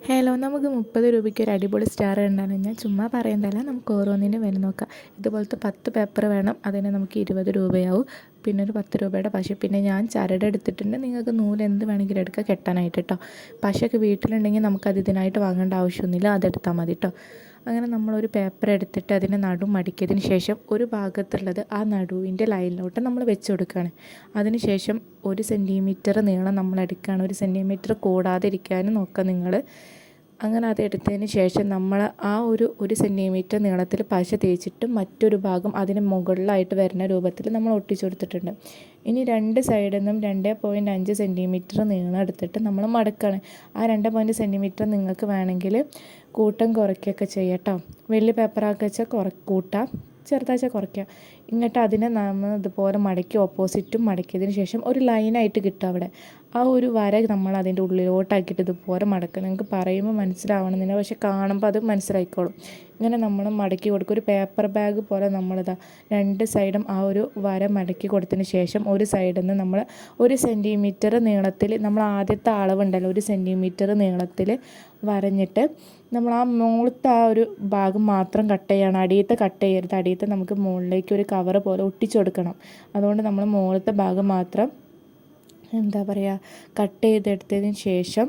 Hello, നമുക്ക് 30 രൂപയ്ക്ക് ഒരു അടിപൊളി സ്റ്റാർ ഉണ്ടാകും. ഞാൻ ചുമ്മാ പറയുന്നതല്ല, നമുക്ക് ഓരോന്നിനും വില നോക്കാം. ഇതുപോലത്തെ 10 പേപ്പർ വേണം, അതിന് നമുക്ക് 20 രൂപയാവും. പിന്നെ ഒരു 10 രൂപയുടെ പശ. പിന്നെ ഞാൻ ചരട് എടുത്തിട്ടുണ്ട്. നിങ്ങൾക്ക് നൂല് എന്ത് വേണമെങ്കിലും എടുക്കുക കെട്ടാനായിട്ട് കേട്ടോ. പശയൊക്കെ വീട്ടിലുണ്ടെങ്കിൽ നമുക്കത് ഇതിനായിട്ട് വാങ്ങേണ്ട ആവശ്യമൊന്നുമില്ല, അതെടുത്താൽ മതി കേട്ടോ. അങ്ങനെ നമ്മളൊരു പേപ്പർ എടുത്തിട്ട് അതിനെ നടു മടിക്കിയതിന് ശേഷം ഒരു ഭാഗത്തുള്ളത് ആ നടുവിൻ്റെ ലൈനിലോട്ട് നമ്മൾ വെച്ച് കൊടുക്കുകയാണ്. അതിന് ശേഷം 1 സെൻറ്റിമീറ്റർ നീളം നമ്മൾ എടുക്കുകയാണ്. 1 സെൻറ്റിമീറ്റർ കൂടാതെ ഇരിക്കാനും നോക്കുക നിങ്ങൾ. അങ്ങനെ അത് എടുത്തതിന് ശേഷം നമ്മൾ ആ 1 സെൻറ്റിമീറ്റർ നീളത്തിൽ പശ തേച്ചിട്ട് മറ്റൊരു ഭാഗം അതിന് മുകളിലായിട്ട് വരുന്ന രൂപത്തിൽ നമ്മൾ ഒട്ടിച്ചു കൊടുത്തിട്ടുണ്ട്. ഇനി 2 സൈഡിൽ നിന്നും 2.5 സെൻറ്റിമീറ്റർ നീളം എടുത്തിട്ട് നമ്മൾ മടക്കുകയാണ്. ആ 2 സെൻറ്റിമീറ്റർ നിങ്ങൾക്ക് വേണമെങ്കിൽ കൂട്ടം കുറയ്ക്കുകയൊക്കെ ചെയ്യാം കേട്ടോ. വലിയ പേപ്പറാക്കി വെച്ചാൽ കൂട്ടാം, ചെറുതാഴ്ച കുറയ്ക്കുക. എന്നിട്ട് അതിനെ നമ്മൾ ഇതുപോലെ മടക്കി ഓപ്പോസിറ്റും മടക്കിയതിന് ശേഷം ഒരു ലൈനായിട്ട് കിട്ടും അവിടെ. ആ ഒരു വര നമ്മൾ അതിൻ്റെ ഉള്ളിലോട്ടാക്കിയിട്ട് ഇതുപോലെ മടക്കുക. നിങ്ങൾക്ക് പറയുമ്പോൾ മനസ്സിലാവണമെന്നില്ല, പക്ഷെ കാണുമ്പോൾ അത് മനസ്സിലായിക്കോളും. ഇങ്ങനെ നമ്മൾ മടക്കി കൊടുക്കും. ഒരു പേപ്പർ ബാഗ് പോലെ നമ്മളിതാ 2 സൈഡും ആ ഒരു വര മടക്കി കൊടുത്തതിന് ശേഷം ഒരു സൈഡിൽ നിന്ന് നമ്മൾ 1 സെൻറ്റിമീറ്റർ നീളത്തിൽ, നമ്മൾ ആദ്യത്തെ അളവുണ്ടല്ലോ 1 സെൻറ്റിമീറ്റർ നീളത്തിൽ വരഞ്ഞിട്ട് നമ്മൾ ആ മുകളിലത്തെ ആ ഒരു ഭാഗം മാത്രം കട്ട് ചെയ്യണം. അടിയത്തെ കട്ട് ചെയ്യരുത്. അടിയത്തെ നമുക്ക് മുകളിലേക്ക് ഒരു കവർ പോലെ ഒട്ടിച്ചു കൊടുക്കണം. അതുകൊണ്ട് നമ്മൾ മുകളിലത്തെ ഭാഗം മാത്രം കട്ട് ചെയ്തെടുത്തതിന് ശേഷം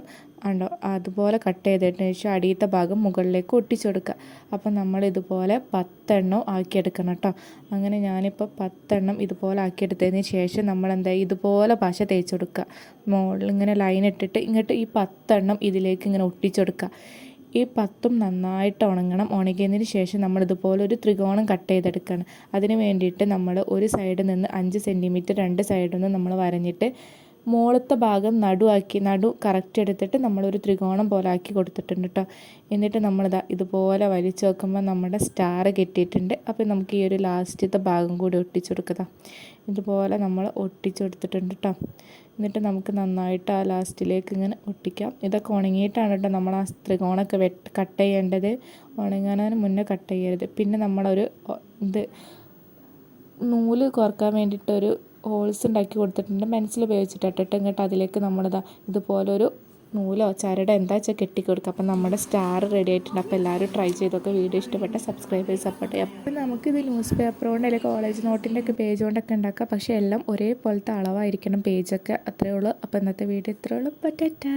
അതുപോലെ കട്ട് ചെയ്തതിന് ശേഷം അടിയത്തെ ഭാഗം മുകളിലേക്ക് ഒട്ടിച്ചു കൊടുക്കുക. അപ്പം നമ്മൾ ഇതുപോലെ 10 എണ്ണം ആക്കിയെടുക്കണം കേട്ടോ. അങ്ങനെ ഞാനിപ്പോൾ 10 എണ്ണം ഇതുപോലെ ആക്കിയെടുത്തതിന് ശേഷം നമ്മൾ ഇതുപോലെ പശ തേച്ച് കൊടുക്കുക. മുകളിൽ ഇങ്ങനെ ലൈൻ ഇട്ടിട്ട് ഇങ്ങോട്ട് ഈ 10 എണ്ണം ഇതിലേക്ക് ഇങ്ങനെ ഒട്ടിച്ചു കൊടുക്കുക. ഈ 10ഉം നന്നായിട്ട് ഉണങ്ങണം. ഉണങ്ങിയതിന് ശേഷം നമ്മളിതുപോലെ ഒരു ത്രികോണം കട്ട് ചെയ്തെടുക്കണം. അതിന് വേണ്ടിയിട്ട് നമ്മൾ ഒരു സൈഡിൽ നിന്ന് 5 സെൻറ്റിമീറ്റർ 2 സൈഡിൽ നിന്ന് നമ്മൾ വരഞ്ഞിട്ട് മുകളിലത്തെ ഭാഗം നടു കറക്റ്റ് എടുത്തിട്ട് നമ്മളൊരു ത്രികോണം പോലെ ആക്കി കൊടുത്തിട്ടുണ്ട് കേട്ടോ. എന്നിട്ട് നമ്മളിതാ ഇതുപോലെ വലിച്ചു വെക്കുമ്പോൾ നമ്മുടെ സ്റ്റാർ കെട്ടിയിട്ടുണ്ട്. അപ്പോൾ നമുക്ക് ഈ ഒരു ലാസ്റ്റത്തെ ഭാഗം കൂടി ഒട്ടിച്ചു കൊടുക്കുക. ഇതുപോലെ നമ്മൾ ഒട്ടിച്ചു കൊടുത്തിട്ടുണ്ട് കേട്ടോ. എന്നിട്ട് നമുക്ക് നന്നായിട്ട് ആ ലാസ്റ്റിലേക്ക് ഇങ്ങനെ ഒട്ടിക്കാം. ഇതൊക്കെ ഉണങ്ങിയിട്ടാണ് കേട്ടോ നമ്മൾ ആ ത്രികോണമൊക്കെ കട്ട് ചെയ്യേണ്ടത്. ഉണങ്ങാനും മുന്നേ കട്ട് ചെയ്യരുത്. പിന്നെ നമ്മളൊരു നൂല് കോർക്കാൻ വേണ്ടിയിട്ടൊരു ഹോൾസ് ഉണ്ടാക്കി കൊടുത്തിട്ടുണ്ട്. പെൻസിൽ ഉപയോഗിച്ചിട്ട് ഇങ്ങോട്ട് അതിലേക്ക് നമ്മളിതാ ഇതുപോലൊരു നൂലോ ചരടോ എന്താ വെച്ചാൽ കെട്ടിക്കൊടുക്കുക. അപ്പം നമ്മുടെ സ്റ്റാർ റെഡി ആയിട്ടുണ്ട്. അപ്പോൾ എല്ലാവരും ട്രൈ ചെയ്തൊക്കെ വീഡിയോ ഇഷ്ടപ്പെട്ട സബ്സ്ക്രൈബ് ചെയ്ത് സപ്പോർട്ട് ചെയ്യാം. അപ്പം നമുക്കിത് ന്യൂസ് പേപ്പർ കൊണ്ട് അല്ലെങ്കിൽ കോളേജ് നോട്ടിൻ്റെ ഒക്കെ പേജ് കൊണ്ടൊക്കെ ഉണ്ടാക്കാം. പക്ഷേ എല്ലാം ഒരേപോലത്തെ അളവായിരിക്കണം പേജൊക്കെ. അത്രയേ ഉള്ളൂ. അപ്പോൾ ഇന്നത്തെ വീഡിയോ ഇത്രയേ ഉള്ളൂ. ടാറ്റാ.